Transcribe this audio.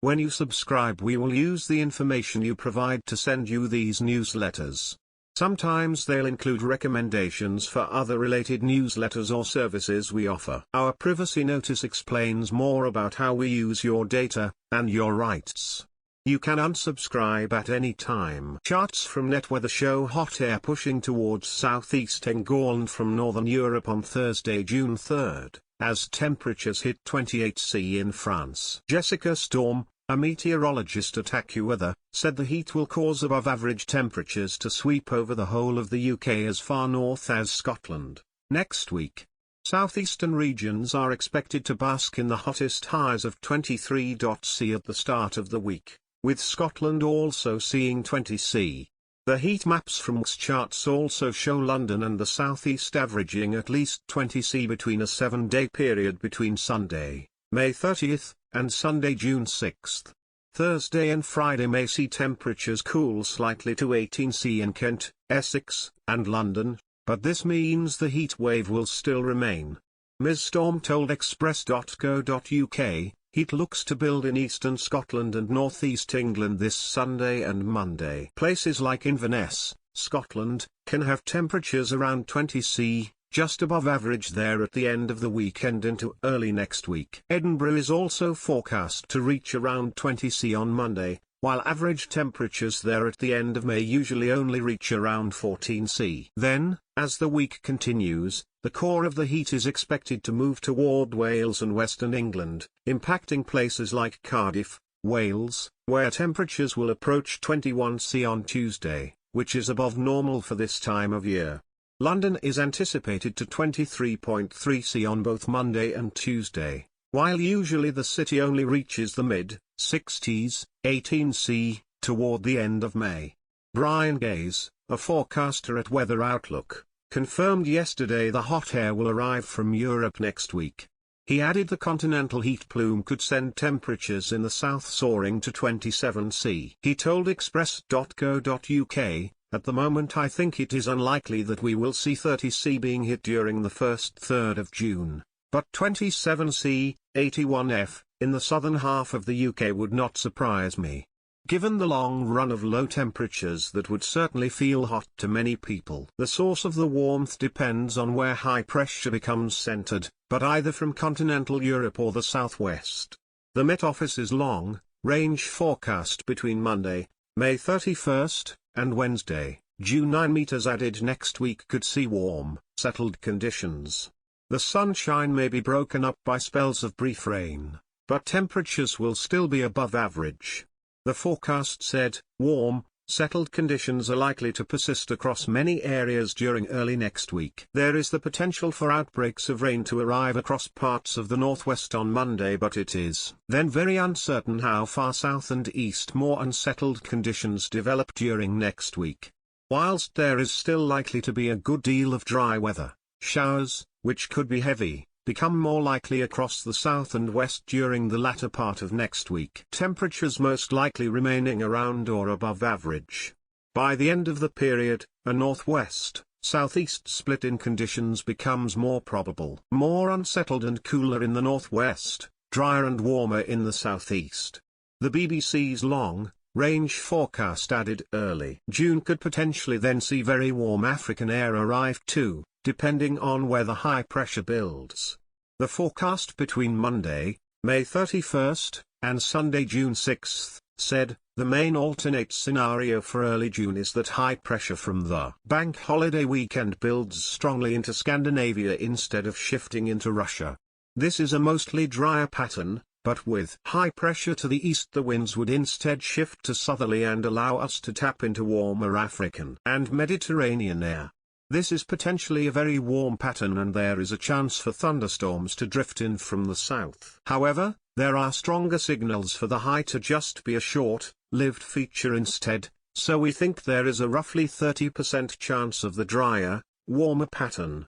When you subscribe, we will use the information you provide to send you these newsletters. Sometimes they'll include recommendations for other related newsletters or services we offer. Our privacy notice explains more about how we use your data, and your rights. You can unsubscribe at any time. Charts from NetWeather show hot air pushing towards southeast engulf from northern Europe on Thursday, June 3rd, as temperatures hit 28°C in France. Jessica Storm, a meteorologist at AccuWeather, said the heat will cause above-average temperatures to sweep over the whole of the UK as far north as Scotland. Next week, southeastern regions are expected to bask in the hottest highs of 23°C at the start of the week, with Scotland also seeing 20°C. The heat maps from charts also show London and the southeast averaging at least 20°C between a 7-day period between Sunday, May 30th, and Sunday, June 6th. Thursday and Friday may see temperatures cool slightly to 18°C in Kent, Essex, and London, but this means the heat wave will still remain. Ms. Storm told Express.co.uk, heat looks to build in eastern Scotland and northeast England this Sunday and Monday. Places like Inverness, Scotland, can have temperatures around 20°C, just above average there at the end of the weekend into early next week. Edinburgh is also forecast to reach around 20°C on Monday, while average temperatures there at the end of May usually only reach around 14°C. Then, as the week continues, the core of the heat is expected to move toward Wales and Western England, impacting places like Cardiff, Wales, where temperatures will approach 21°C on Tuesday, which is above normal for this time of year. London is anticipated to 23.3°C on both Monday and Tuesday, while usually the city only reaches the mid-60s, 18°C, toward the end of May. Brian Gaze, a forecaster at Weather Outlook, confirmed yesterday the hot air will arrive from Europe next week. He added the continental heat plume could send temperatures in the south soaring to 27°C. He told Express.co.uk, at the moment I think it is unlikely that we will see 30°C being hit during the first third of June, but 27°C, 81°F, in the southern half of the UK would not surprise me. Given the long run of low temperatures that would certainly feel hot to many people. The source of the warmth depends on where high pressure becomes centered, but either from continental Europe or the southwest. The Met Office's long-range forecast between Monday, May 31st, and Wednesday, June 9 meters added next week could see warm, settled conditions. The sunshine may be broken up by spells of brief rain, but temperatures will still be above average. The forecast said, warm, settled conditions are likely to persist across many areas during early next week. There is the potential for outbreaks of rain to arrive across parts of the northwest on Monday, but it is then very uncertain how far south and east more unsettled conditions develop during next week. Whilst there is still likely to be a good deal of dry weather, showers, which could be heavy, become more likely across the south and west during the latter part of next week. Temperatures most likely remaining around or above average. By the end of the period, a northwest-southeast split in conditions becomes more probable. More unsettled and cooler in the northwest, drier and warmer in the southeast. The BBC's long-range forecast added early June could potentially then see very warm African air arrive too, depending on where the high pressure builds. The forecast between Monday, May 31st, and Sunday, June 6th, said, the main alternate scenario for early June is that high pressure from the bank holiday weekend builds strongly into Scandinavia instead of shifting into Russia. This is a mostly drier pattern, but with high pressure to the east the winds would instead shift to southerly and allow us to tap into warmer African and Mediterranean air. This is potentially a very warm pattern and there is a chance for thunderstorms to drift in from the south. However, there are stronger signals for the high to just be a short-lived feature instead, so we think there is a roughly 30% chance of the drier, warmer pattern